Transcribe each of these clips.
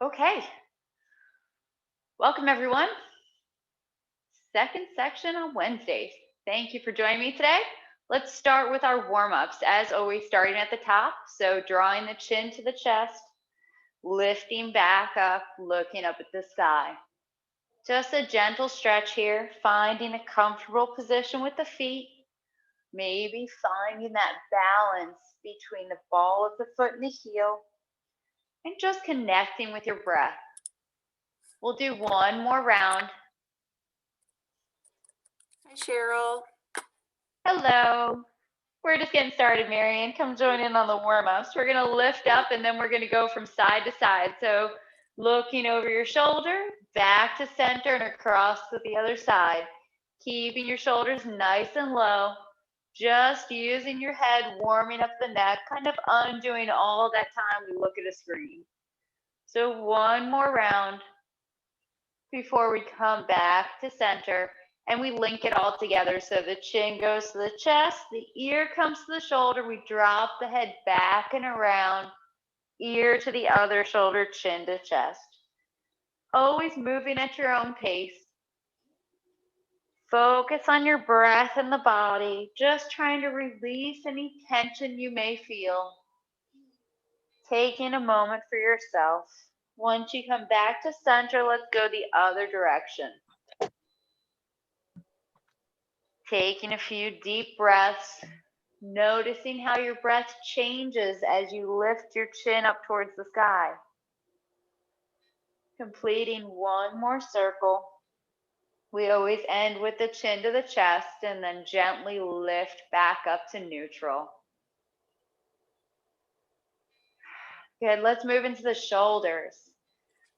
Okay, welcome everyone. Second section on Wednesdays. Thank you for joining me today. Let's start with our warm-ups, as always, starting at the top. So drawing the chin to the chest, lifting back up, looking up at the sky. Just a gentle stretch here, finding a comfortable position with the feet, maybe finding that balance between the ball of the foot and the heel, and just connecting with your breath. We'll do one more round. Hi, Cheryl. Hello. We're just getting started, Marion. Come join in on the warm-ups. We're going to lift up and then we're going to go from side to side. So looking over your shoulder, back to center and across to the other side. Keeping your shoulders nice and low. Just using your head, warming up the neck, kind of undoing all that time we look at a screen. So one more round before we come back to center. And we link it all together. So the chin goes to the chest, the ear comes to the shoulder, we drop the head back and around, ear to the other shoulder, chin to chest. Always moving at your own pace. Focus on your breath and the body, just trying to release any tension you may feel. Taking a moment for yourself. Once you come back to center, let's go the other direction. Taking a few deep breaths, noticing how your breath changes as you lift your chin up towards the sky. Completing one more circle. We always end with the chin to the chest and then gently lift back up to neutral. Good, let's move into the shoulders.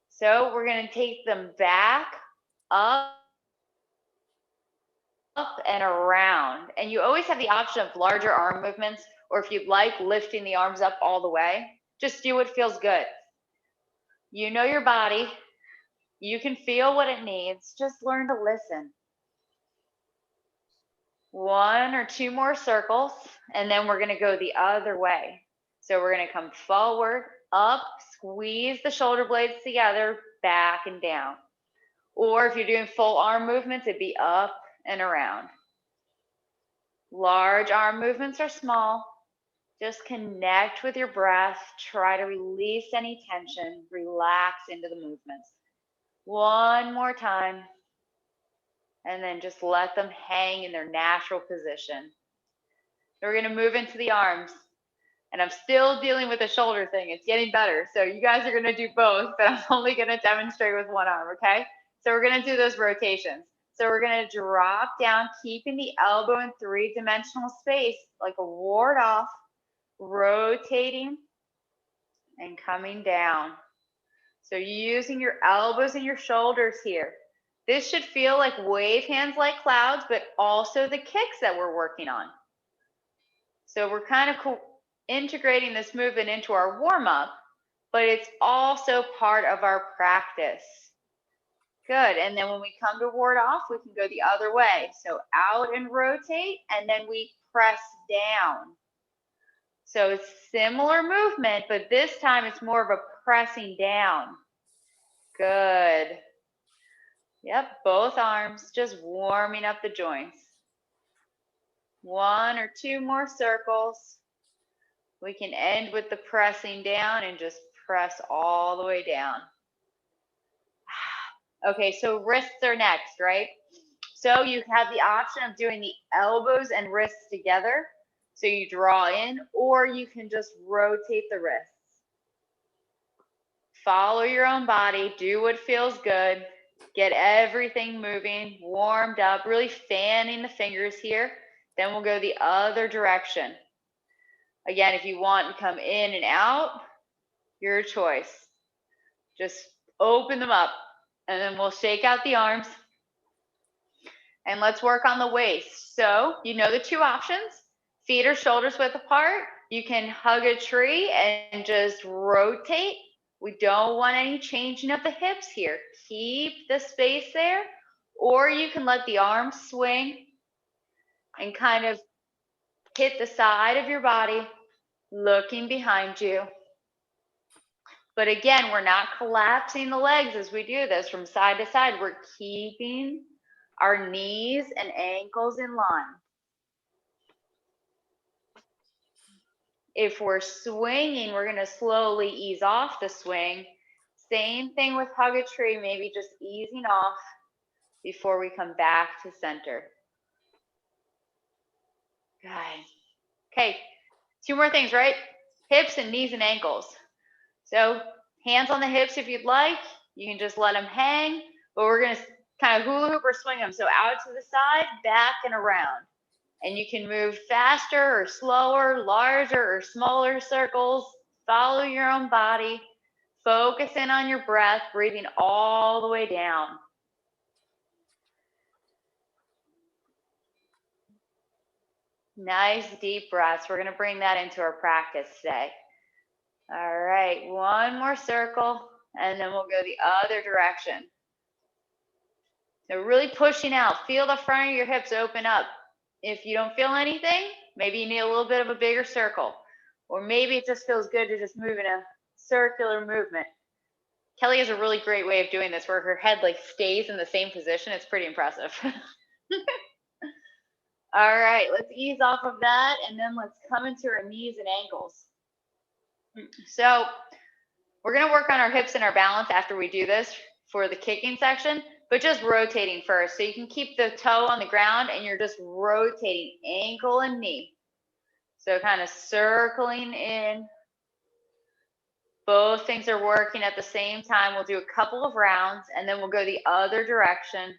So we're going to take them back, up and around. And you always have the option of larger arm movements, or if you'd like, lifting the arms up all the way. Just do what feels good. You know your body. You can feel what it needs. Just learn to listen. One or two more circles, and then we're going to go the other way. So we're going to come forward, up, squeeze the shoulder blades together, back and down. Or if you're doing full arm movements, it'd be up and around. Large arm movements are small. Just connect with your breath. Try to release any tension. Relax into the movements. One more time. And then just let them hang in their natural position. We're going to move into the arms. And I'm still dealing with the shoulder thing. It's getting better. So you guys are going to do both, but I'm only going to demonstrate with one arm, okay? So we're going to do those rotations. So we're going to drop down, keeping the elbow in three-dimensional space, like a ward off, rotating and coming down. So using your elbows and your shoulders here. This should feel like wave hands like clouds, but also the kicks that we're working on. So we're kind of integrating this movement into our warm-up, but it's also part of our practice. Good, and then when we come to ward off, we can go the other way. So out and rotate, and then we press down. So it's similar movement, but this time it's more of a pressing down. Good. Yep, both arms, just warming up the joints. One or two more circles. We can end with the pressing down and just press all the way down. Okay, so wrists are next, right? So you have the option of doing the elbows and wrists together. So you draw in, or you can just rotate the wrists. Follow your own body, do what feels good, get everything moving, warmed up, really fanning the fingers here. Then we'll go the other direction. Again, if you want to come in and out, your choice. Just open them up, and then we'll shake out the arms. And let's work on the waist. So you know the two options, feet or shoulders width apart. You can hug a tree and just rotate. We don't want any changing of the hips here. Keep the space there, or you can let the arms swing and kind of hit the side of your body, looking behind you. But again, we're not collapsing the legs as we do this from side to side. We're keeping our knees and ankles in line. If we're swinging, we're going to slowly ease off the swing. Same thing with hug a tree, maybe just easing off before we come back to center. Good. Okay, 2 more things, right? Hips and knees and ankles. So hands on the hips if you'd like. You can just let them hang, but we're going to kind of hula hoop or swing them. So out to the side, back and around. And you can move faster or slower, larger or smaller circles. Follow your own body. Focus in on your breath, breathing all the way down. Nice deep breaths. We're going to bring that into our practice today. All right, one more circle, and then we'll go the other direction. So really pushing out. Feel the front of your hips open up. If you don't feel anything, maybe you need a little bit of a bigger circle. Or maybe it just feels good to just move in a circular movement. Kelly has a really great way of doing this where her head like stays in the same position. It's pretty impressive. All right, let's ease off of that, and then let's come into our knees and ankles. So we're going to work on our hips and our balance after we do this for the kicking section, but just rotating first. So you can keep the toe on the ground and you're just rotating ankle and knee. So kind of circling in. Both things are working at the same time. We'll do a couple of rounds and then we'll go the other direction.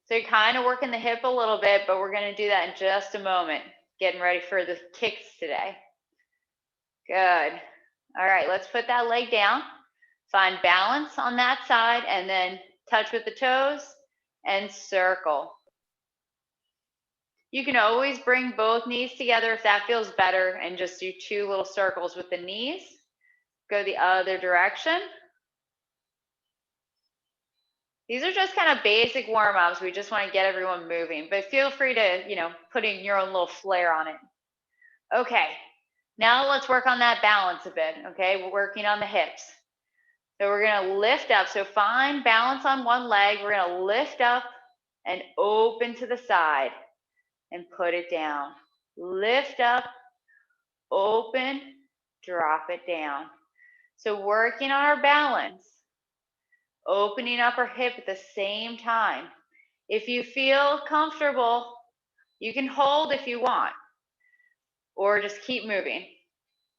So you're kind of working the hip a little bit, but we're going to do that in just a moment. Getting ready for the kicks today. Good. All right, let's put that leg down. Find balance on that side and then touch with the toes and circle. You can always bring both knees together if that feels better and just do 2 little circles with the knees. Go the other direction. These are just kind of basic warm-ups. We just want to get everyone moving, but feel free to, put in your own little flair on it. Okay, now let's work on that balance a bit, okay? We're working on the hips. So we're going to lift up. So find balance on one leg. We're going to lift up and open to the side and put it down. Lift up, open, drop it down. So working on our balance, opening up our hip at the same time. If you feel comfortable, you can hold if you want, or just keep moving.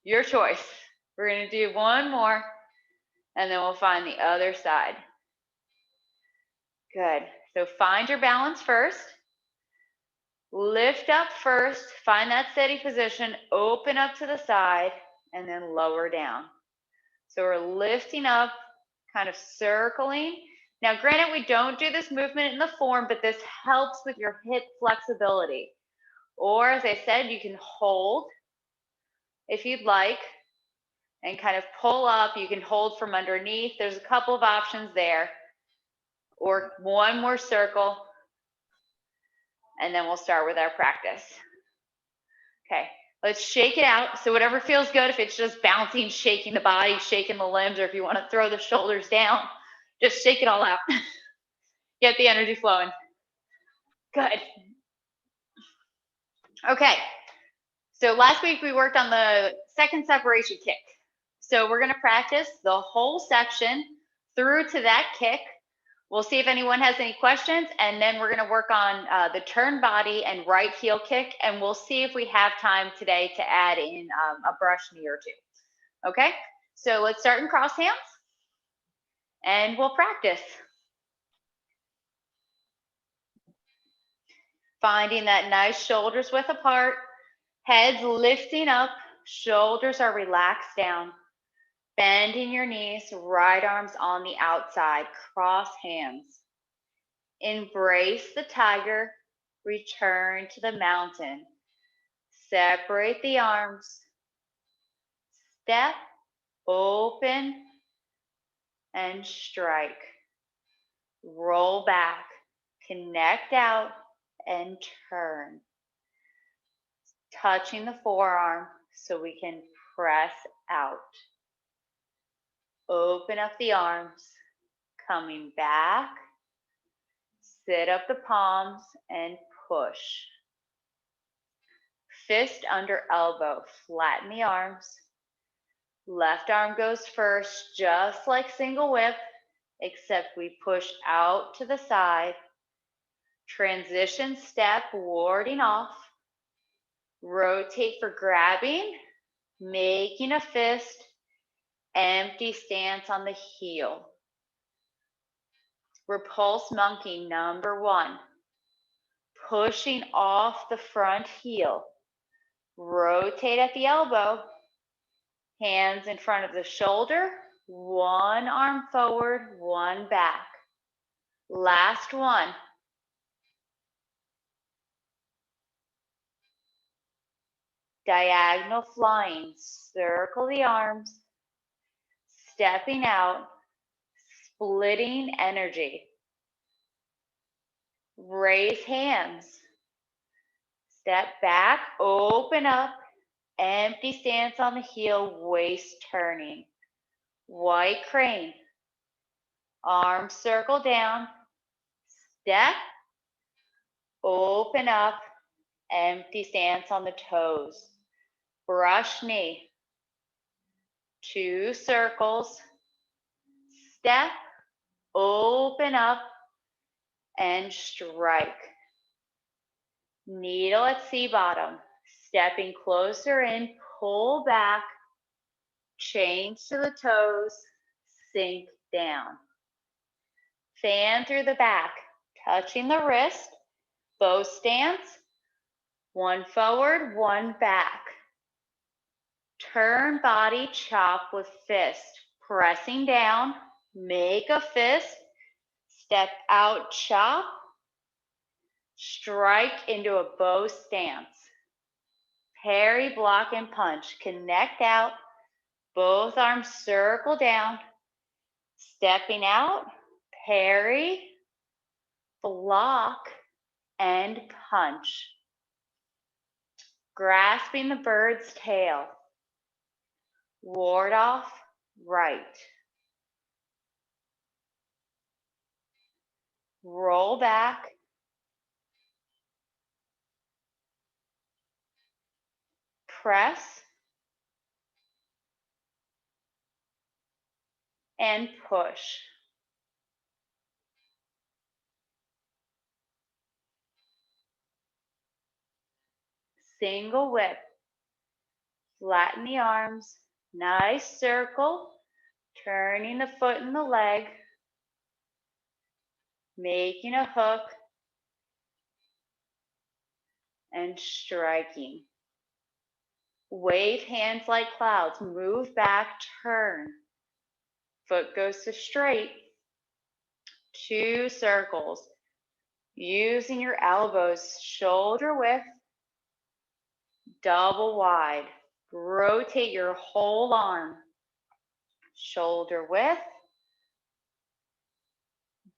Your choice. We're going to do one more, and then we'll find the other side. Good. So find your balance first. Lift up first, find that steady position, open up to the side, and then lower down. So we're lifting up, kind of circling. Now, granted, we don't do this movement in the form, but this helps with your hip flexibility. Or, as I said, you can hold if you'd like and kind of pull up. You can hold from underneath. There's a couple of options there. Or one more circle, and then we'll start with our practice. Okay, let's shake it out. So whatever feels good, if it's just bouncing, shaking the body, shaking the limbs, or if you want to throw the shoulders down, just shake it all out. Get the energy flowing. Good. Okay, so last week we worked on the second separation kick. So we're going to practice the whole section through to that kick. We'll see if anyone has any questions, and then we're going to work on the turn body and right heel kick, and we'll see if we have time today to add in a brush knee or 2. Okay, so let's start in cross hands, and we'll practice. Finding that nice shoulders width apart, heads lifting up, shoulders are relaxed down. Bending your knees, right arms on the outside, cross hands. Embrace the tiger, return to the mountain. Separate the arms. Step, open, and strike. Roll back, connect out, and turn. Touching the forearm so we can press out. Open up the arms, coming back. Sit up the palms and push. Fist under elbow, flatten the arms. Left arm goes first, just like single whip, except we push out to the side. Transition step, warding off. Rotate for grabbing, making a fist. Empty stance on the heel. Repulse monkey number 1. Pushing off the front heel. Rotate at the elbow. Hands in front of the shoulder. One arm forward, one back. Last one. Diagonal flying. Circle the arms. Stepping out. Splitting energy. Raise hands. Step back, open up, empty stance on the heel, waist turning. White crane. Arms circle down. Step, open up, empty stance on the toes. Brush knee. 2 circles. Step, open up, and strike. Needle at C bottom. Stepping closer in, pull back, change to the toes, sink down. Fan through the back, touching the wrist, bow stance, one forward, one back. Turn body, chop with fist, pressing down, make a fist, step out, chop, strike into a bow stance. Parry, block, and punch. Connect out, both arms circle down, stepping out, parry, block, and punch. Grasping the bird's tail. Ward off, right. Roll back. Press. And push. Single whip. Flatten the arms. Nice circle. Turning the foot and the leg. Making a hook. And striking. Wave hands like clouds. Move back, turn. Foot goes to straight. 2 circles. Using your elbows, shoulder width, double wide. Rotate your whole arm. Shoulder width,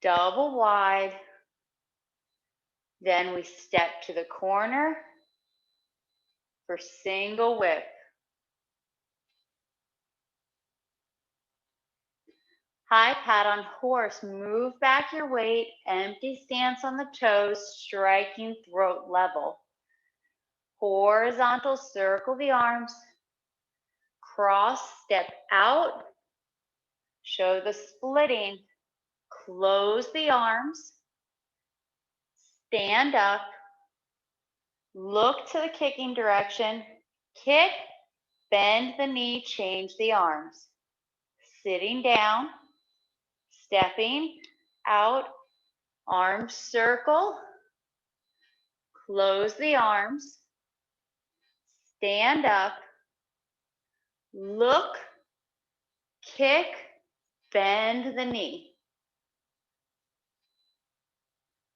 double wide. Then we step to the corner for single whip. High pat on horse. Move back your weight. Empty stance on the toes, striking throat level. Horizontal, circle the arms. Cross, step out. Show the splitting. Close the arms. Stand up. Look to the kicking direction. Kick, bend the knee, change the arms. Sitting down, stepping out, arms circle. Close the arms. Stand up. Look, kick, bend the knee.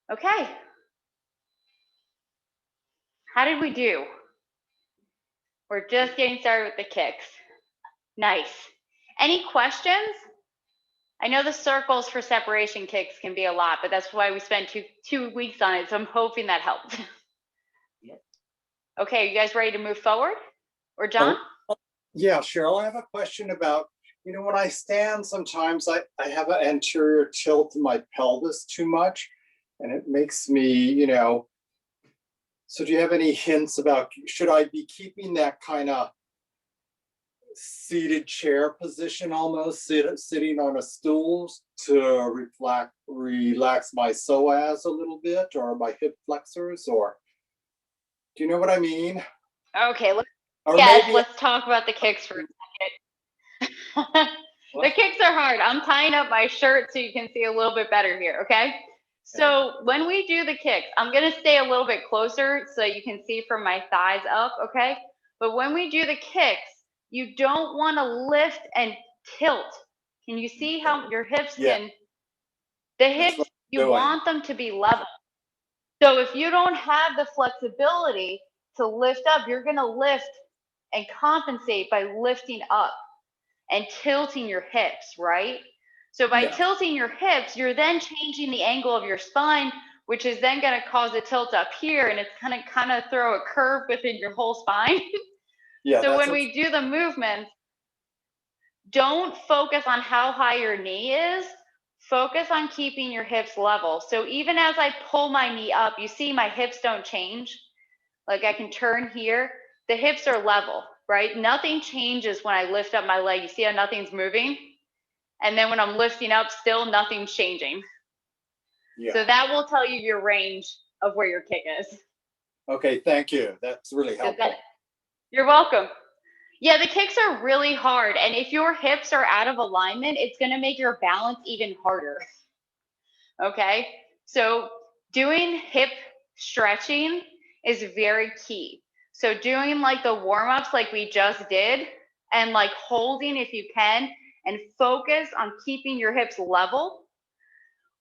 Okay. How did we do? We're just getting started with the kicks. Nice. Any questions? I know the circles for separation kicks can be a lot, but that's why we spent two weeks on it, so I'm hoping that helped. Yeah. Okay, you guys ready to move forward? Or John? Yeah, Cheryl, I have a question about, when I stand, sometimes I have an anterior tilt in my pelvis too much, and it makes me, so do you have any hints about, should I be keeping that kind of seated chair position, almost sitting on a stool to relax my psoas a little bit, or my hip flexors, or do you know what I mean? Okay, Or yes, maybe, let's talk about the kicks for a second. The what? kicks are hard. I'm tying up my shirt so you can see a little bit better here, okay? Okay. So when we do the kicks, I'm gonna stay a little bit closer so you can see from my thighs up, okay? But when we do the kicks, you don't wanna lift and tilt. Can you see Okay. how your hips Yeah, the that's hips, what you I'm doing. want them to be level. So if you don't have the flexibility to lift up, you're gonna lift and compensate by lifting up and tilting your hips, right? So by Yeah, tilting your hips, you're then changing the angle of your spine, which is then going to cause a tilt up here, and it's going to kind of throw a curve within your whole spine. yeah, So that's when what. we do the movements, don't focus on how high your knee is. Focus on keeping your hips level. So even as I pull my knee up, you see my hips don't change. Like I can turn here. The hips are level, right? Nothing changes when I lift up my leg. You see how nothing's moving? And then when I'm lifting up, still nothing's changing. Yeah. So that will tell you your range of where your kick is. Okay, thank you. That's really Is that? helpful. You're welcome. Yeah, the kicks are really hard. And if your hips are out of alignment, it's going to make your balance even harder. Okay. So doing hip stretching is very key. So doing like the warm ups like we just did and like holding if you can and focus on keeping your hips level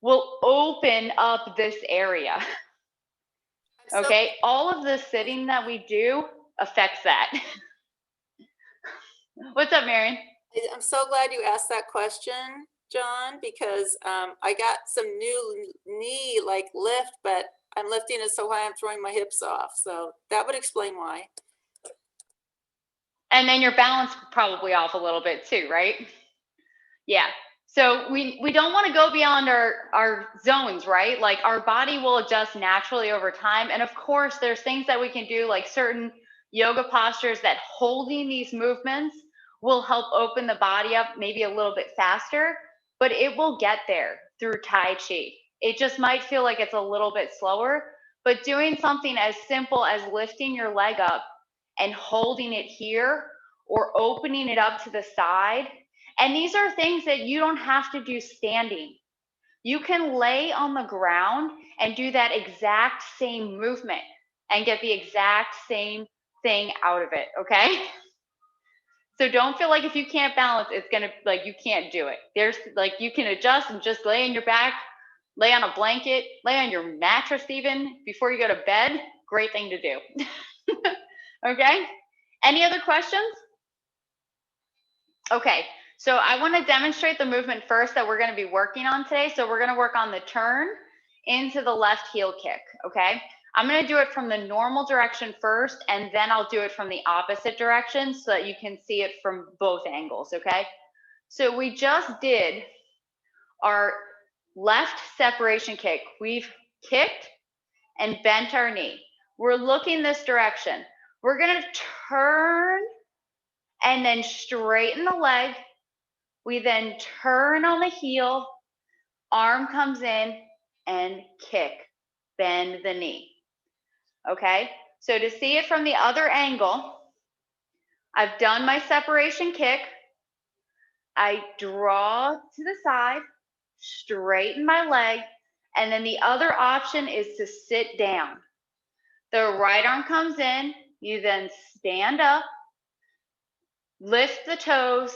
will open up this area. I'm so Okay. All of the sitting that we do affects that. What's up, Marion? I'm so glad you asked that question, John, because I got some new knee like lift, but I'm lifting it so high I'm throwing my hips off. So that would explain why. And then your balance probably off a little bit too, right? Yeah. So we don't want to go beyond our zones, right? Like our body will adjust naturally over time. And of course, there's things that we can do, like certain yoga postures that holding these movements will help open the body up maybe a little bit faster, but it will get there through Tai Chi. It just might feel like it's a little bit slower, but doing something as simple as lifting your leg up and holding it here or opening it up to the side, and these are things that you don't have to do standing. You can lay on the ground and do that exact same movement and get the exact same thing out of it, okay? So don't feel like if you can't balance, it's gonna, like, you can't do it. There's, like, you can adjust and just lay on your back, lay on a blanket, lay on your mattress even before you go to bed. Great thing to do. Okay? Any other questions? Okay, so I want to demonstrate the movement first that we're going to be working on today. So we're going to work on the turn into the left heel kick, okay? I'm going to do it from the normal direction first, and then I'll do it from the opposite direction so that you can see it from both angles, okay? So we just did our left separation kick. We've kicked and bent our knee. We're looking this direction. We're going to turn and then straighten the leg. We then turn on the heel, arm comes in and kick, bend the knee. Okay, so to see it from the other angle, I've done my separation kick. I draw to the side, straighten my leg, and then the other option is to sit down. The right arm comes in, you then stand up, lift the toes,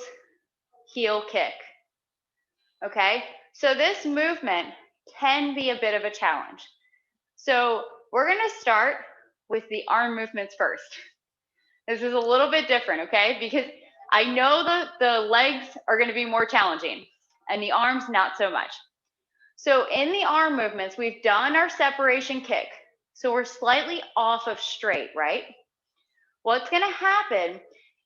heel kick. Okay, so this movement can be a bit of a challenge. So we're going to start with the arm movements first. This is a little bit different, okay, because I know the legs are going to be more challenging and the arms not so much. So in the arm movements, we've done our separation kick. So we're slightly off of straight, right? What's going to happen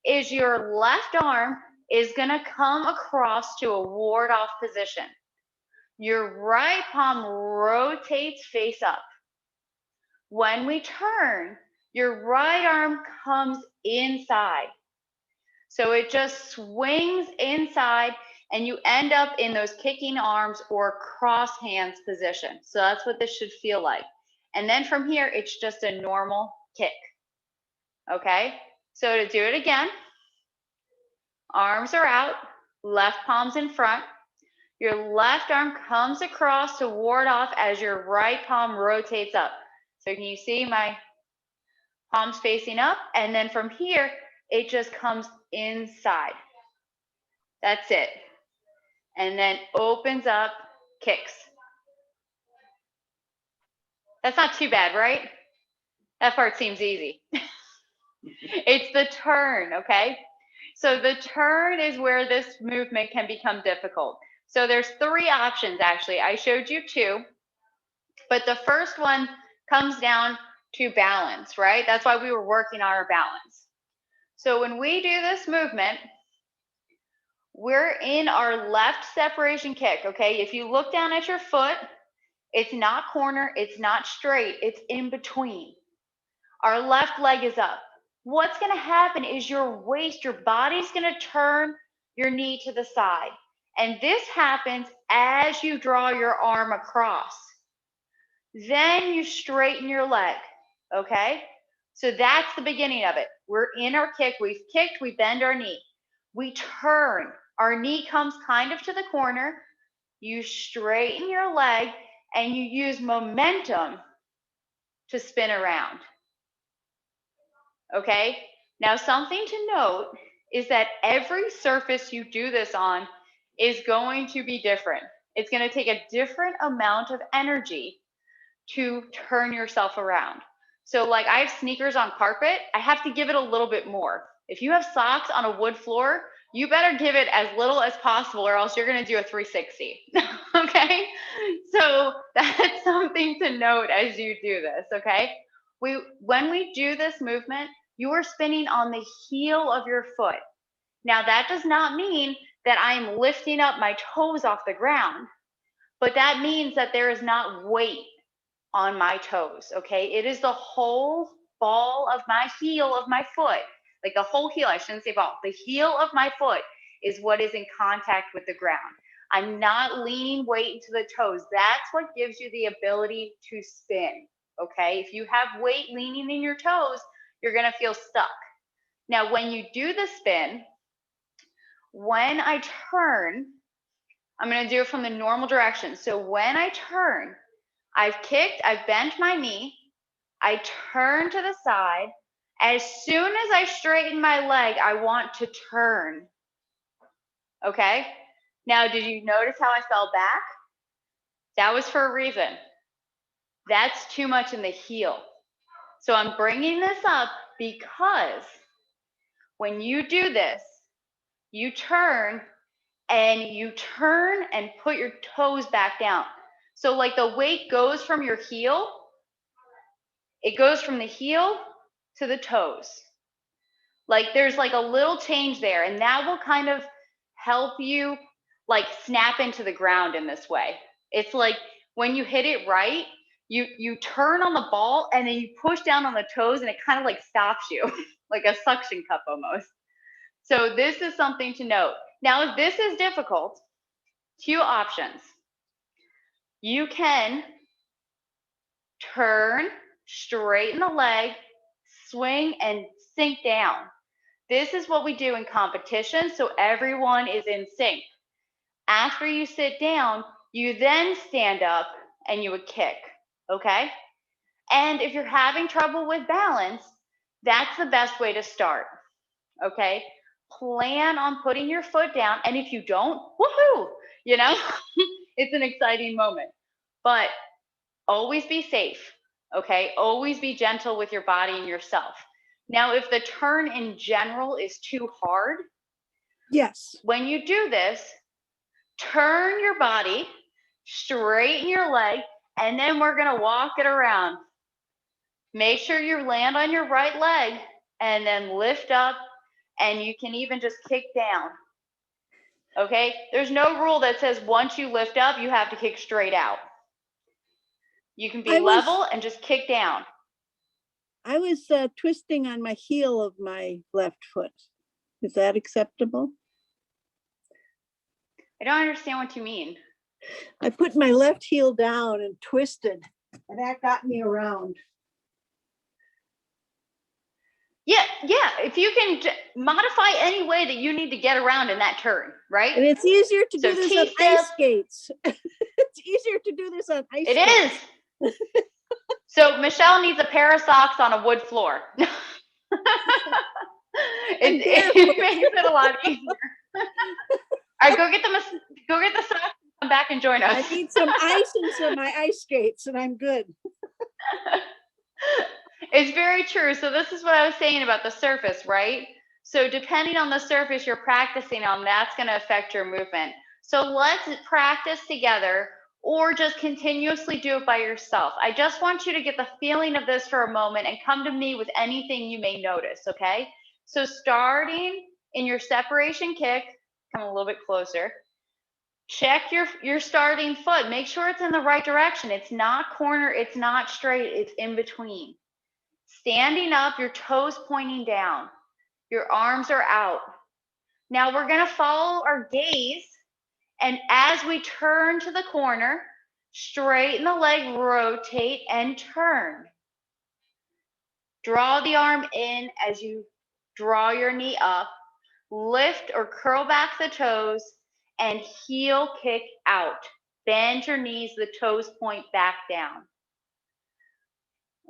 is your left arm is gonna come across to a ward off position. Your right palm rotates face up. When we turn, your right arm comes inside. So it just swings inside and you end up in those kicking arms or cross hands position. So that's what this should feel like. And then from here, it's just a normal kick. Okay, so to do it again, arms are out, left palm's in front. Your left arm comes across to ward off as your right palm rotates up. So can you see my palms facing up? And then from here, it just comes inside. That's it. And then opens up, kicks. That's not too bad, right? That part seems easy. It's the turn, okay? So the turn is where this movement can become difficult. So there's 3 options actually. I showed you 2, but the first one comes down to balance, right? That's why we were working on our balance. So when we do this movement, we're in our left separation kick, okay? If you look down at your foot, it's not corner, it's not straight, it's in between. Our left leg is up. What's gonna happen is your waist, your body's gonna turn your knee to the side. And this happens as you draw your arm across. Then you straighten your leg, okay? So that's the beginning of it. We're in our kick, we've kicked, we bend our knee. We turn, our knee comes kind of to the corner. You straighten your leg and you use momentum to spin around. Okay, now something to note is that every surface you do this on is going to be different. It's going to take a different amount of energy to turn yourself around. So like I have sneakers on carpet, I have to give it a little bit more. If you have socks on a wood floor, you better give it as little as possible or else you're going to do a 360. Okay, so that's something to note as you do this. Okay, when we do this movement, you are spinning on the heel of your foot. Now that does not mean that I'm lifting up my toes off the ground, but that means that there is not weight on my toes. Okay, it is the whole ball of my heel of my foot, like the whole heel. I shouldn't say ball. The heel of my foot is what is in contact with the ground. I'm not leaning weight into the toes. That's what gives you the ability to spin. Okay, if you have weight leaning in your toes, you're going to feel stuck. Now, when you do the spin, when I turn, I'm going to do it from the normal direction. So when I turn, I've kicked, I've bent my knee, I turn to the side. As soon as I straighten my leg, I want to turn. Okay? Now, did you notice how I fell back? That was for a reason. That's too much in the heel. So I'm bringing this up because when you do this, you turn and put your toes back down. So like the weight goes from your heel, it goes from the heel to the toes. Like there's like a little change there, and that will kind of help you like snap into the ground in this way. It's like when you hit it right, you turn on the ball and then you push down on the toes and it kind of like stops you, like a suction cup almost. So this is something to note. Now, if this is difficult, 2 options. You can turn, straighten the leg, swing, and sink down. This is what we do in competition, so everyone is in sync. After you sit down, you then stand up and you would kick, okay? And if you're having trouble with balance, that's the best way to start, okay? Plan on putting your foot down, and if you don't, woohoo, you know, it's an exciting moment. But always be safe, okay? Always be gentle with your body and yourself. Now, if the turn in general is too hard, Yes. when you do this, turn your body, straighten your leg, and then we're gonna walk it around. Make sure you land on your right leg and then lift up and you can even just kick down. Okay, there's no rule that says once you lift up, you have to kick straight out. You can be level and just kick down. I was twisting on my heel of my left foot. Is that acceptable? I don't understand what you mean. I put my left heel down and twisted, and that got me around. Yeah, if you can modify any way that you need to get around in that turn, right? And it's easier to So do this on T-step. ice skates. It's easier to do this on ice It skates. is. So Michelle needs a pair of socks on a wood floor. It makes it a lot easier. All right, go get the socks and come back and join us. I need some ice and some my ice skates, and I'm good. It's very true. So this is what I was saying about the surface, right? So depending on the surface you're practicing on, that's going to affect your movement. So let's practice together, or just continuously do it by yourself. I just want you to get the feeling of this for a moment and come to me with anything you may notice, okay? So starting in your separation kick, come a little bit closer. Check your starting foot. Make sure it's in the right direction. It's not corner, it's not straight, it's in between. Standing up, your toes pointing down. Your arms are out. Now we're going to follow our gaze, and as we turn to the corner, straighten the leg, rotate, and turn. Draw the arm in as you draw your knee up. Lift or curl back the toes and heel kick out. Bend your knees, the toes point back down.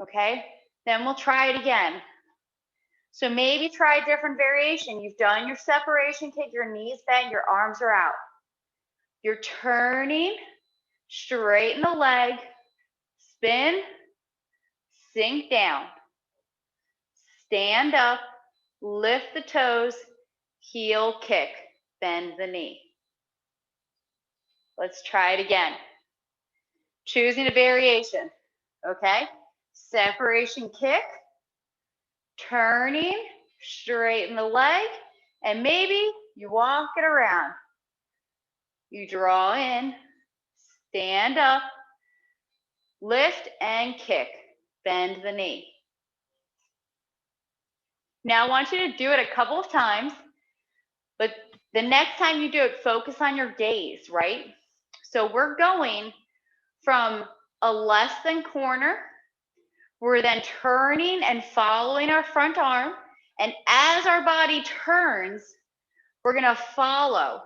Okay, then we'll try it again. So maybe try a different variation. You've done your separation kick, your knees bent, your arms are out. You're turning, straighten the leg, spin, sink down. Stand up, lift the toes, heel kick, bend the knee. Let's try it again. Choosing a variation, okay? Separation kick, turning, straighten the leg, and maybe you walk it around. You draw in, stand up, lift and kick, bend the knee. Now I want you to do it a couple of times, but the next time you do it, focus on your gaze, right? So we're going from a less than corner. We're then turning and following our front arm. And as our body turns, we're going to follow.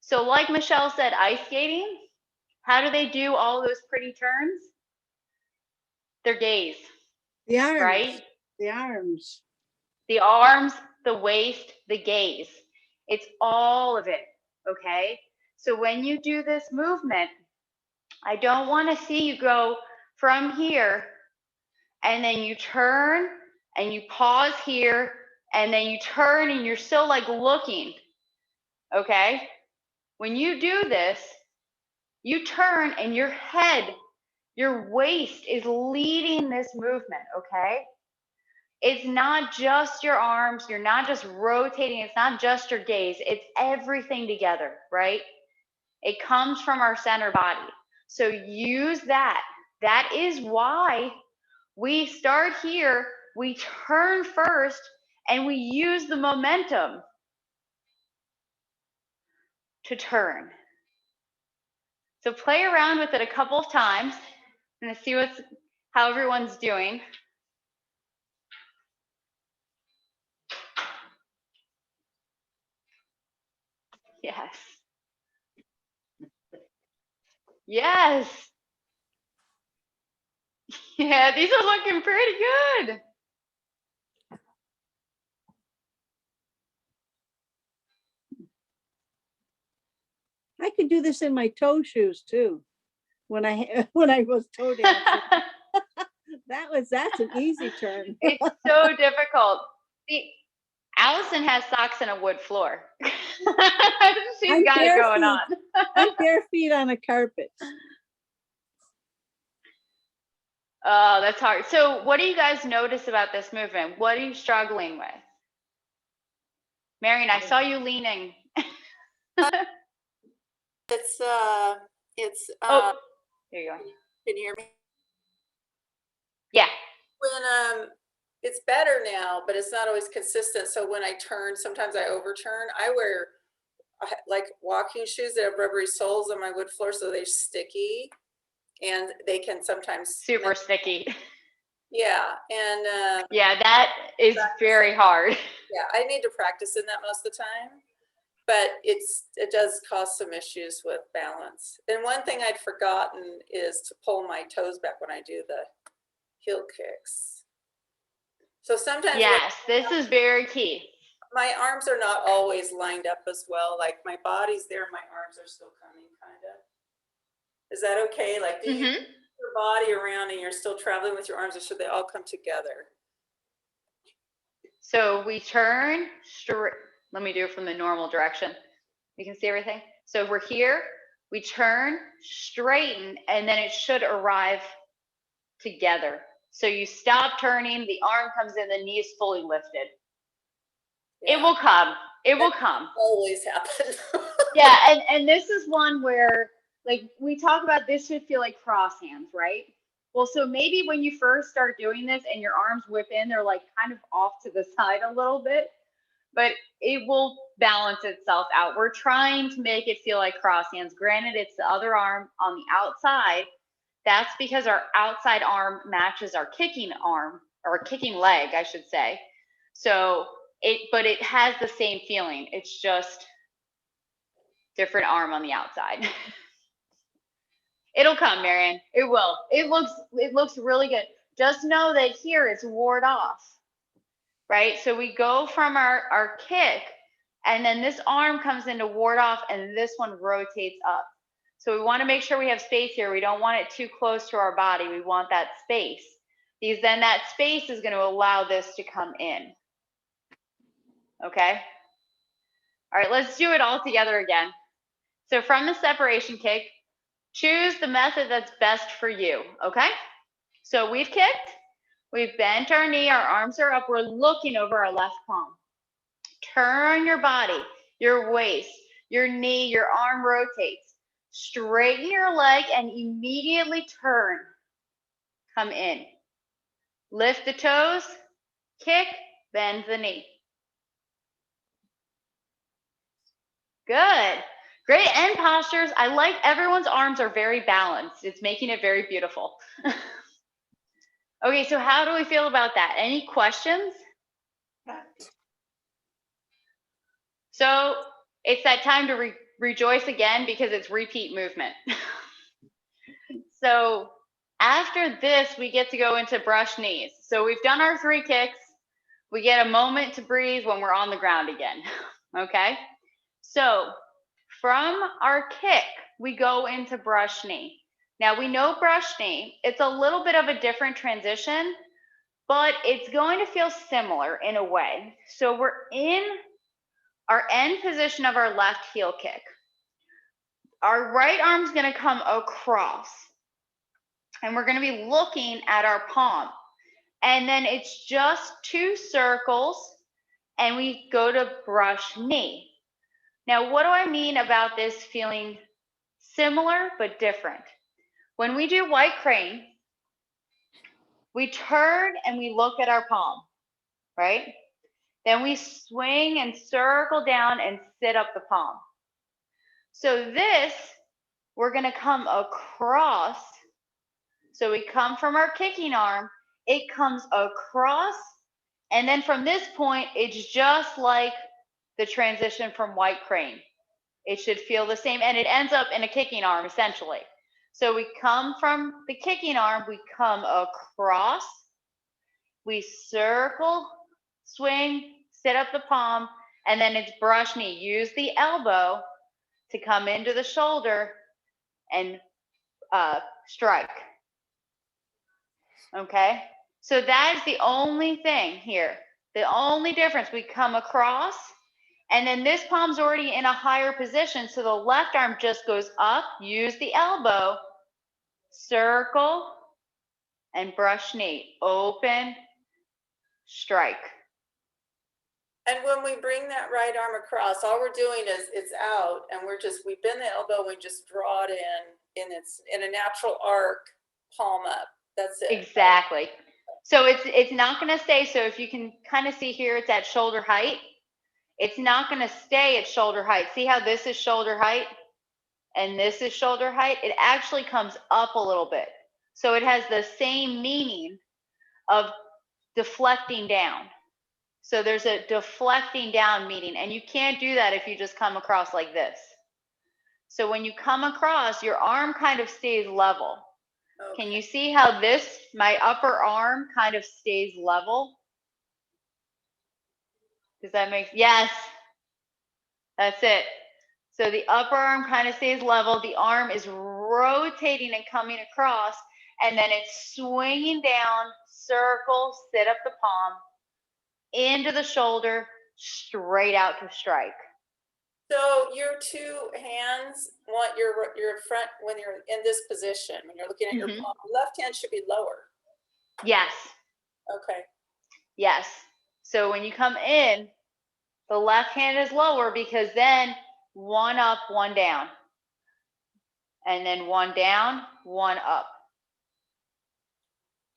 So like Michelle said, ice skating, how do they do all those pretty turns? Their gaze. The arms, right? The arms. The arms, the waist, the gaze. It's all of it, okay? So when you do this movement, I don't want to see you go from here and then you turn and you pause here and then you turn and you're still like looking, okay? When you do this, you turn and your head, your waist is leading this movement, okay? It's not just your arms, you're not just rotating, it's not just your gaze, it's everything together, right? It comes from our center body. So use that. That is why we start here, we turn first, and we use the momentum to turn. So play around with it a couple of times and see how everyone's doing. Yes. Yes. Yeah, these are looking pretty good. I could do this in my toe shoes too. When I was toe dancing. That's an easy turn. It's so difficult. See, Allison has socks and a wood floor. She's got it going on. I'm bare feet on a carpet. Oh, that's hard. So what do you guys notice about this movement? What are you struggling with? Marion, I saw you leaning. It's, Oh, there you go. can you hear me? Yeah. When, it's better now, but it's not always consistent. So when I turn, sometimes I overturn. I wear like walking shoes that have rubbery soles on my wood floor, so they're sticky and they can sometimes. Super sticky. Yeah, and Yeah, that is very hard. yeah, I need to practice in that most of the time, but it does cause some issues with balance. And one thing I'd forgotten is to pull my toes back when I do the heel kicks. So sometimes Yes, this is very key. my arms are not always lined up as well. Like my body's there, my arms are still coming, kind of. Is that okay? Like, do you move your body around and you're still traveling with your arms, or should they all come together? So we turn straight. Let me do it from the normal direction. You can see everything. So we're here, we turn, straighten, and then it should arrive together. So you stop turning, the arm comes in, the knee is fully lifted. Yeah. It will come. It will That come. always happen. Yeah, and this is one where, like, we talk about this should feel like cross hands, right? Well, so maybe when you first start doing this and your arms whip in, they're like kind of off to the side a little bit, but it will balance itself out. We're trying to make it feel like cross hands. Granted, it's the other arm on the outside. That's because our outside arm matches our kicking arm, or kicking leg, I should say. So but it has the same feeling. It's just different arm on the outside. It'll come, Marion. It will. It looks really good. Just know that here it's ward off, right? So we go from our kick, and then this arm comes into ward off, and this one rotates up. So we want to make sure we have space here. We don't want it too close to our body. We want that space, because then that space is going to allow this to come in. Okay? All right, let's do it all together again. So from the separation kick, choose the method that's best for you, okay? So we've kicked, we've bent our knee, our arms are up, we're looking over our left palm. Turn your body, your waist, your knee, your arm rotates. Straighten your leg and immediately turn. Come in. Lift the toes, kick, bend the knee. Good. Great end postures. I like everyone's arms are very balanced. It's making it very beautiful. Okay, so how do we feel about that? Any questions? So it's that time to rejoice again, because it's repeat movement. So after this, we get to go into brush knees. So we've done our 3 kicks. We get a moment to breathe when we're on the ground again. Okay? So from our kick, we go into brush knee. Now we know brush knee, it's a little bit of a different transition, but it's going to feel similar in a way. So we're in our end position of our left heel kick. Our right arm's going to come across, and we're going to be looking at our palm. And then it's just 2 circles, and we go to brush knee. Now, what do I mean about this feeling similar but different? When we do white crane, we turn and we look at our palm, right? Then we swing and circle down and sit up the palm. So this, we're going to come across. So we come from our kicking arm, it comes across, and then from this point, it's just like the transition from white crane. It should feel the same, and it ends up in a kicking arm, essentially. So we come from the kicking arm, we come across, we circle, swing, sit up the palm, and then it's brush knee. Use the elbow to come into the shoulder and strike. Okay? So that is the only thing here. The only difference, we come across, and then this palm's already in a higher position, so the left arm just goes up, use the elbow, circle, and brush knee. Open, strike. And when we bring that right arm across, all we're doing is it's out and we bend the elbow, we just draw it in a natural arc, palm up. That's it. Exactly. So it's not going to stay. So if you can kind of see here, it's at shoulder height. It's not going to stay at shoulder height. See how this is shoulder height and this is shoulder height? It actually comes up a little bit. So it has the same meaning of deflecting down. So there's a deflecting down meaning, and you can't do that if you just come across like this. So when you come across, your arm kind of stays level. Okay. Can you see how my upper arm kind of stays level? Does that make, yes, that's it. So the upper arm kind of stays level. The arm is rotating and coming across, and then it's swinging down, circle, sit up the palm, into the shoulder, straight out to strike. So your two hands want your front, when you're in this position, when you're looking at your palm, left hand should be lower. Yes. Okay. Yes. So when you come in, the left hand is lower because then one up, one down. And then one down, one up.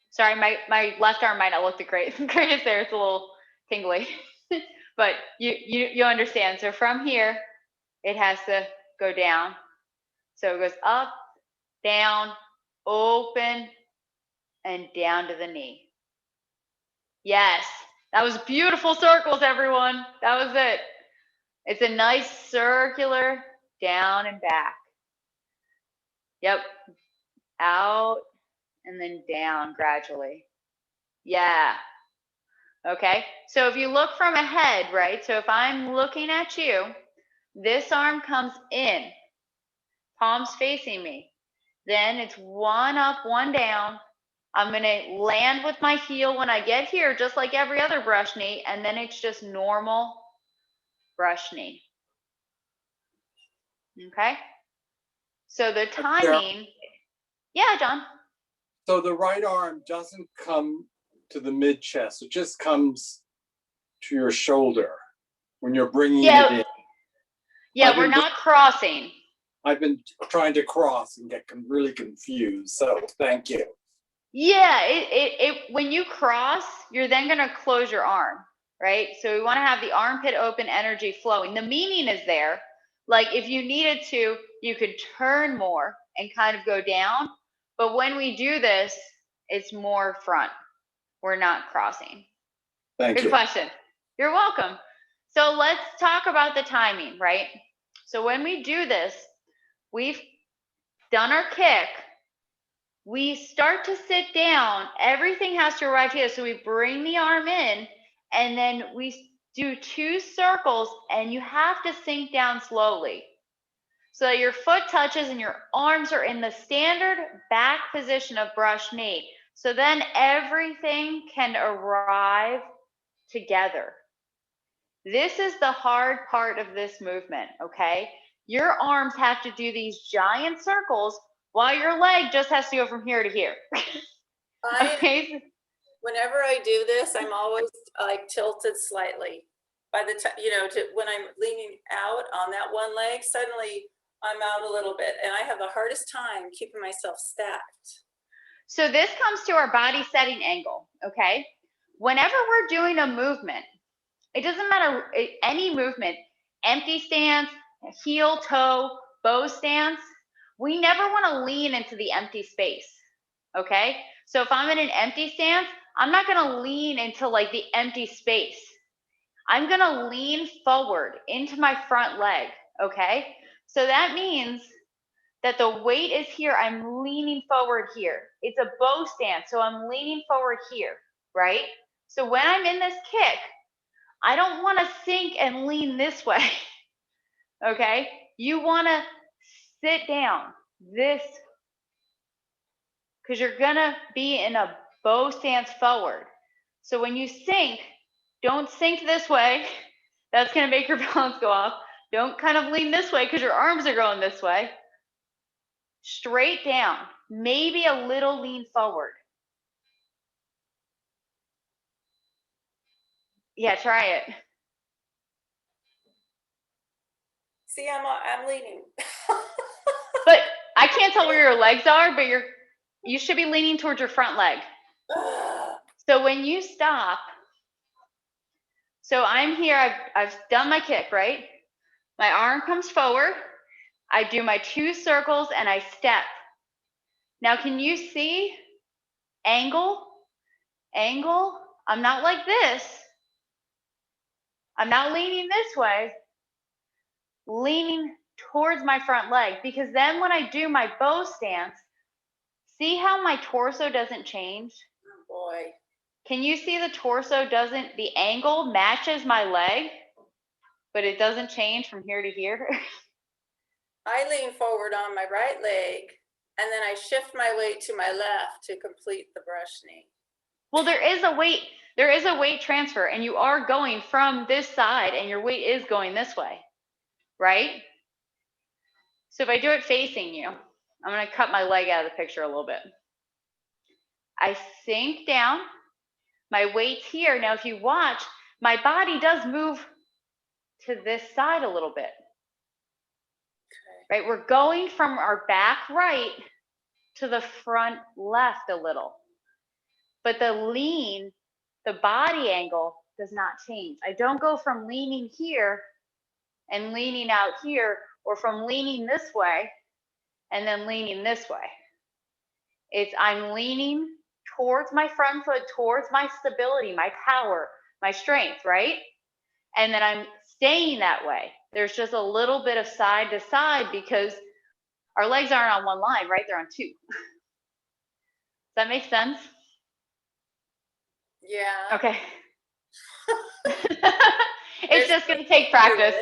Sorry, my left arm might not look the greatest there. It's a little tingly. But you understand. So from here, it has to go down. So it goes up, down, open, and down to the knee. Yes, that was beautiful circles, everyone. That was it. It's a nice circular down and back. Yep, out and then down gradually. Yeah. Okay, so if you look from ahead, right? So if I'm looking at you, this arm comes in, palms facing me. Then it's one up, one down. I'm going to land with my heel when I get here, just like every other brush knee, and then it's just normal brush knee. Okay? So the timing, yeah, John. So the right arm doesn't come to the mid chest, it just comes to your shoulder when you're bringing it in. Yeah, we're not crossing. I've been trying to cross and get really confused, so thank you. Yeah, when you cross, you're then going to close your arm, right? So we want to have the armpit open, energy flowing. The meaning is there. Like if you needed to, you could turn more and kind of go down. But when we do this, it's more front. We're not crossing. Thank you. Good question. You're welcome. So let's talk about the timing, right? So when we do this, we've done our kick. We start to sit down. Everything has to arrive here. So we bring the arm in, and then we do 2 circles, and you have to sink down slowly. So that your foot touches and your arms are in the standard back position of brush knee. So then everything can arrive together. This is the hard part of this movement, okay? Your arms have to do these giant circles while your leg just has to go from here to here. Okay? Whenever I do this, I'm always like tilted slightly. By the time, when I'm leaning out on that one leg, suddenly I'm out a little bit, and I have the hardest time keeping myself stacked. So this comes to our body setting angle, okay? Whenever we're doing a movement, it doesn't matter, any movement, empty stance, heel, toe, bow stance, we never want to lean into the empty space, okay? So if I'm in an empty stance, I'm not going to lean into like the empty space. I'm going to lean forward into my front leg, okay? So that means that the weight is here. I'm leaning forward here. It's a bow stance, so I'm leaning forward here, right? So when I'm in this kick, I don't want to sink and lean this way, okay? You want to sit down this, because you're going to be in a bow stance forward. So when you sink, don't sink this way. That's going to make your balance go off. Don't kind of lean this way because your arms are going this way. Straight down, maybe a little lean forward. Yeah, try it. See, I'm leaning. But I can't tell where your legs are, but you should be leaning towards your front leg. So when you stop, so I'm here, I've done my kick, right? My arm comes forward. I do my 2 circles and I step. Now, can you see angle? Angle? I'm not like this. I'm not leaning this way. Leaning towards my front leg, because then when I do my bow stance, see how my torso doesn't change? Oh boy. Can you see the torso doesn't, the angle matches my leg, but it doesn't change from here to here? I lean forward on my right leg and then I shift my weight to my left to complete the brush knee. Well, there is a weight transfer, and you are going from this side and your weight is going this way, right? So if I do it facing you, I'm going to cut my leg out of the picture a little bit. I sink down, my weight's here. Now, if you watch, my body does move to this side a little bit, right? We're going from our back right to the front left a little. But the lean, the body angle does not change. I don't go from leaning here and leaning out here, or from leaning this way and then leaning this way. It's I'm leaning towards my front foot, towards my stability, my power, my strength, right? And then I'm staying that way. There's just a little bit of side to side because our legs aren't on one line, right? They're on 2. Does that make sense? Yeah. Okay. It's just going to take practice.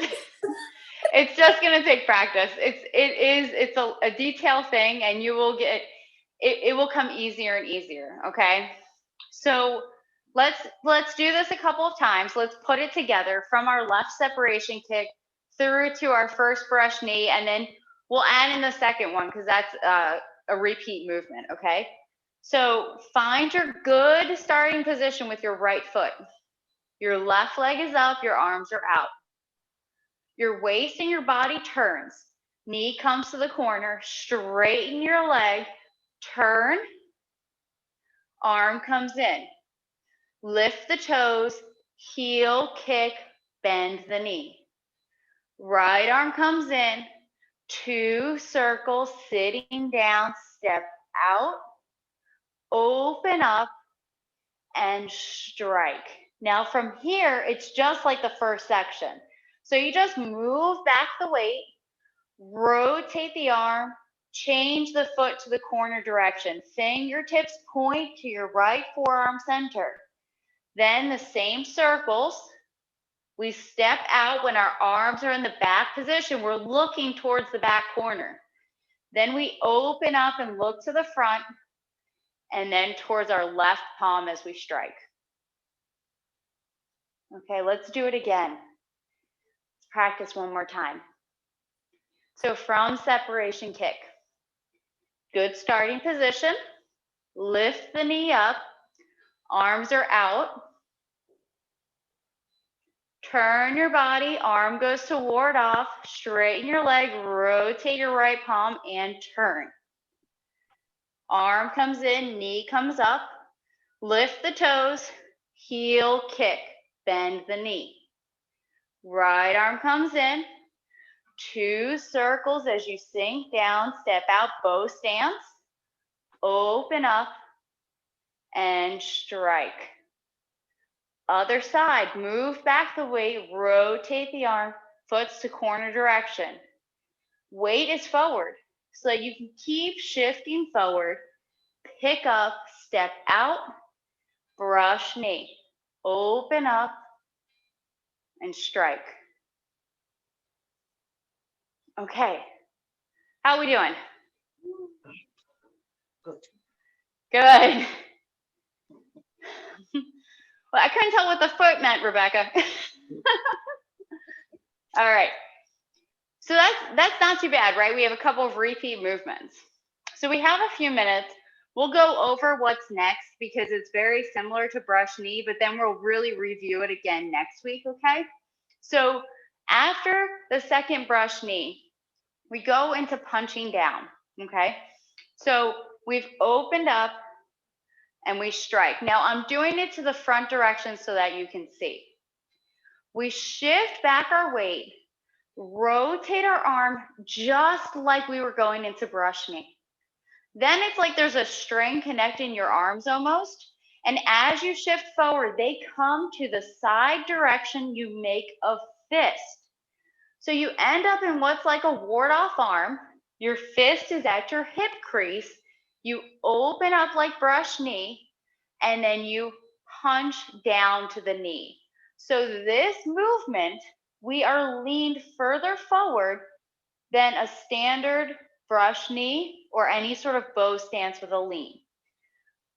It's just going to take practice. It's a detail thing, and you will get it will come easier and easier. Okay. So let's do this a couple of times. Let's put it together from our left separation kick through to our first brush knee, and then we'll add in the second one because that's a repeat movement. Okay. So find your good starting position with your right foot. Your left leg is up, your arms are out. Your waist and your body turns. Knee comes to the corner, straighten your leg, turn, arm comes in. Lift the toes, heel, kick, bend the knee. Right arm comes in, 2 circles, sitting down, step out, open up, and strike. Now from here, it's just like the first section. So you just move back the weight, rotate the arm, change the foot to the corner direction. Fingertips point to your right forearm center. Then the same circles. We step out when our arms are in the back position. We're looking towards the back corner. Then we open up and look to the front, and then towards our left palm as we strike. Okay, let's do it again. Let's practice one more time. So from separation kick, good starting position, lift the knee up, arms are out, turn your body, arm goes to ward off, straighten your leg, rotate your right palm and turn. Arm comes in, knee comes up, lift the toes, heel, kick, bend the knee. Right arm comes in, 2 circles as you sink down, step out, bow stance, open up, and strike. Other side, move back the weight, rotate the arm, foots to corner direction. Weight is forward, so that you can keep shifting forward, pick up, step out, brush knee, open up, and strike. Okay, how are we doing? Good. Well, I couldn't tell what the foot meant, Rebecca. All right. So that's not too bad, right? We have a couple of repeat movements. So we have a few minutes. We'll go over what's next because it's very similar to brush knee, but then we'll really review it again next week, okay? So After the second brush knee, we go into punching down, okay? So we've opened up and we strike. Now I'm doing it to the front direction so that you can see. We shift back our weight, rotate our arm just like we were going into brush knee. Then it's like there's a string connecting your arms almost. And as you shift forward, they come to the side direction you make a fist. So you end up in what's like a ward-off arm. Your fist is at your hip crease. You open up like brush knee, and then you punch down to the knee. So this movement, we are leaned further forward than a standard brush knee or any sort of bow stance with a lean.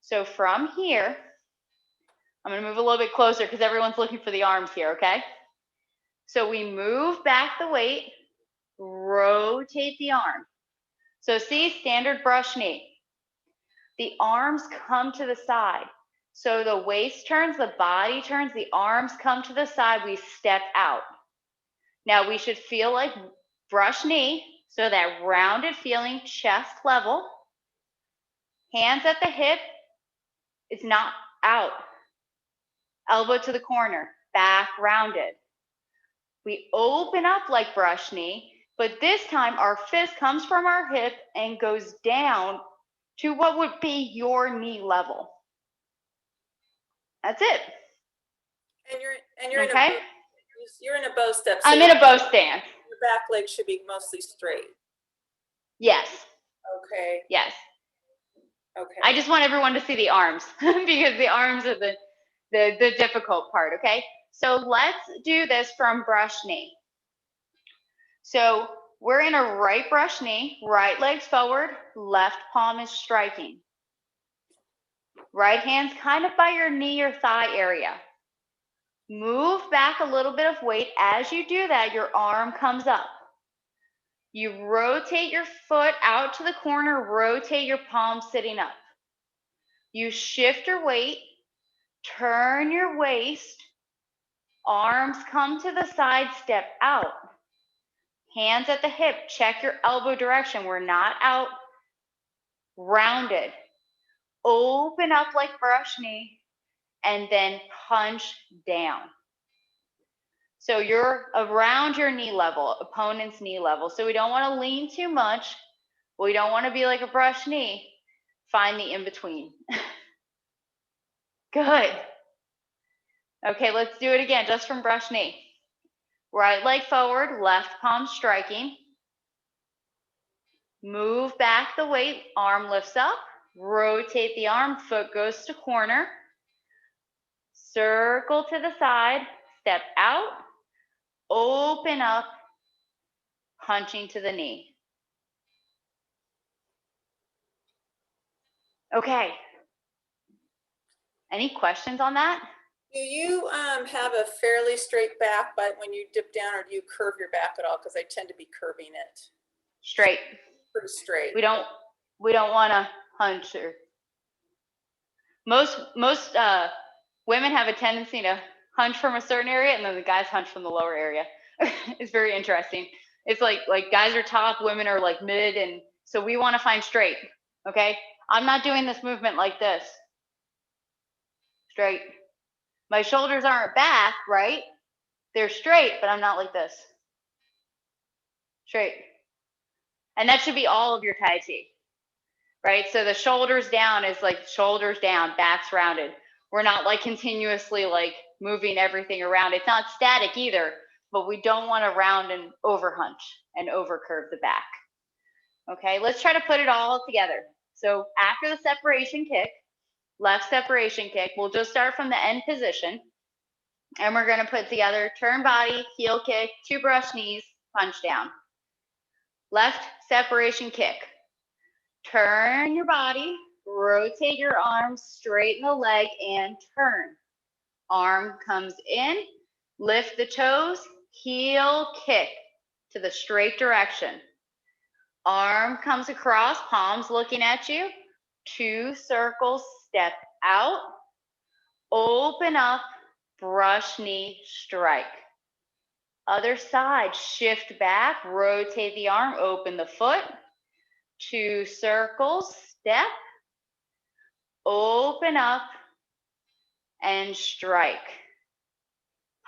So from here, I'm going to move a little bit closer because everyone's looking for the arms here, okay? So we move back the weight, rotate the arm. So see, standard brush knee. The arms come to the side. So the waist turns, the body turns, the arms come to the side, we step out. Now we should feel like brush knee, so that rounded feeling, chest level. Hands at the hip, it's not out. Elbow to the corner, back rounded. We open up like brush knee, but this time our fist comes from our hip and goes down to what would be your knee level. That's it. And you're Okay? you're in a bow step. So I'm in a bow stance. your back leg should be mostly straight. Yes. Okay. Yes. Okay. I just want everyone to see the arms because the arms are the difficult part, okay? So let's do this from brush knee. So we're in a right brush knee, right leg's forward, left palm is striking. Right hand's kind of by your knee or thigh area. Move back a little bit of weight. As you do that, your arm comes up. You rotate your foot out to the corner, rotate your palm sitting up. You shift your weight, turn your waist, arms come to the side, step out. Hands at the hip, check your elbow direction. We're not out, rounded. Open up like brush knee, and then punch down. So you're around your knee level, opponent's knee level. So we don't want to lean too much. We don't want to be like a brush knee. Find the in-between. Good. Okay, let's do it again, just from brush knee. Right leg forward, left palm striking. Move back the weight, arm lifts up. Rotate the arm, foot goes to corner. Circle to the side, step out. Open up, punching to the knee. Okay. Any questions on that? Do you have a fairly straight back, but when you dip down, or do you curve your back at all? Because I tend to be curving it. Straight. Pretty straight. We don't want to hunch or most women have a tendency to hunch from a certain area, and then the guys hunch from the lower area. It's very interesting. It's like guys are top, women are like mid, and so we want to find straight. Okay, I'm not doing this movement like this. Straight. My shoulders aren't back, right? They're straight, but I'm not like this. Straight. And that should be all of your Tai Chi, right? So the shoulders down is like shoulders down, back's rounded. We're not like continuously like moving everything around. It's not static either, but we don't want to round and over hunch and over curve the back. Okay, let's try to put it all together. So after the separation kick, left separation kick, we'll just start from the end position. And we're going to put together turn body, heel kick, 2 brush knees, punch down. Left separation kick. Turn your body, rotate your arms, straighten the leg, and turn. Arm comes in, lift the toes, heel kick to the straight direction. Arm comes across, palms looking at you. 2 circles, step out, open up, brush knee, strike. Other side, shift back, rotate the arm, open the foot. 2 circles, step, open up, and strike.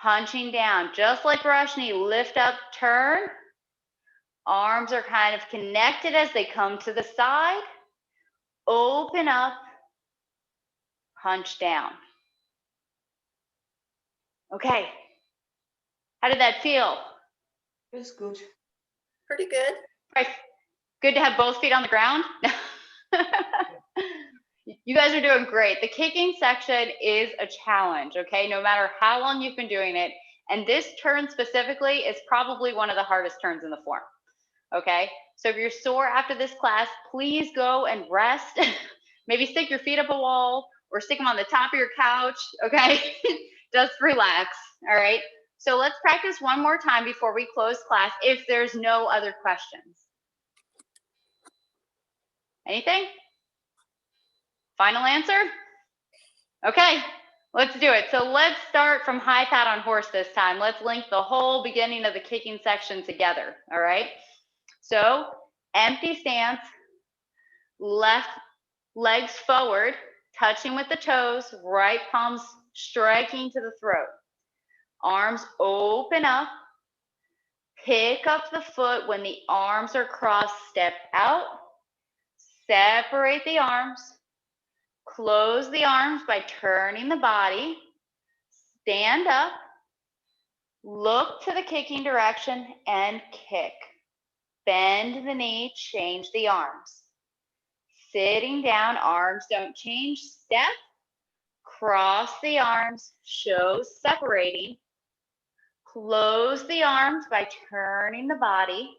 Punching down, just like rush knee, lift up, turn. Arms are kind of connected as they come to the side. Open up, punch down. Okay. How did that feel? Feels good. Pretty good. Right. Good to have both feet on the ground. You guys are doing great. The kicking section is a challenge, okay? No matter how long you've been doing it. And this turn specifically is probably one of the hardest turns in the form, okay? So if you're sore after this class, please go and rest. Maybe stick your feet up a wall or stick them on the top of your couch, okay? Just relax, all right? So let's practice one more time before we close class if there's no other questions. Anything? Final answer? Okay, let's do it. So let's start from high pat on horse this time. Let's link the whole beginning of the kicking section together, all right? So empty stance, left legs forward, touching with the toes, right palms striking to the throat. Arms open up, pick up the foot when the arms are crossed, step out, separate the arms, close the arms by turning the body, stand up, look to the kicking direction and kick. Bend the knee, change the arms. Sitting down, arms don't change, step, cross the arms, show separating. Close the arms by turning the body,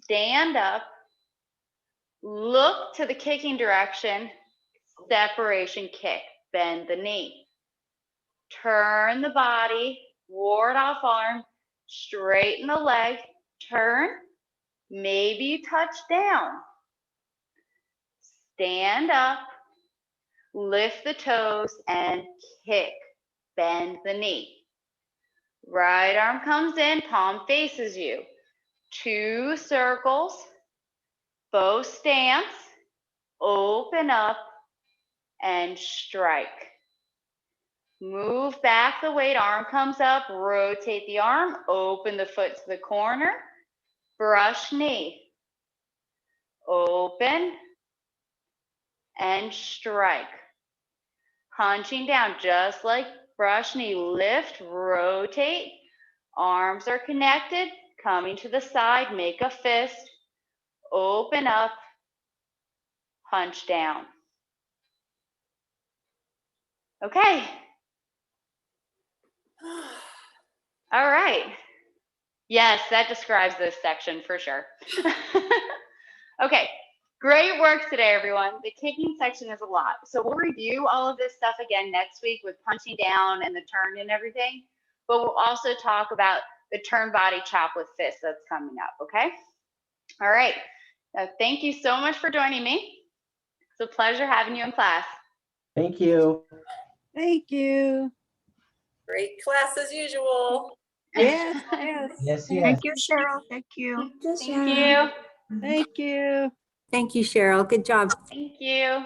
stand up, look to the kicking direction, separation kick, bend the knee. Turn the body, ward off arm, straighten the leg, turn, maybe you touch down. Stand up, lift the toes and kick, bend the knee. Right arm comes in, palm faces you. 2 circles, bow stance, open up and strike. Move back the weight, arm comes up, rotate the arm, open the foot to the corner, brush knee, open and strike. Punching down just like brush knee, lift, rotate, arms are connected, coming to the side, make a fist, open up, punch down. Okay. All right. Yes, that describes this section for sure. Okay, great work today, everyone. The kicking section is a lot. So we'll review all of this stuff again next week with punching down and the turn and everything. But we'll also talk about the turn body chop with fist that's coming up, okay? All right. Thank you so much for joining me. It's a pleasure having you in class. Thank you. Thank you. Great class as usual. Yes, yes. Yes, yes. Thank you, Cheryl. Thank you. Thank you. Thank you. Thank you, Cheryl. Good job. Thank you.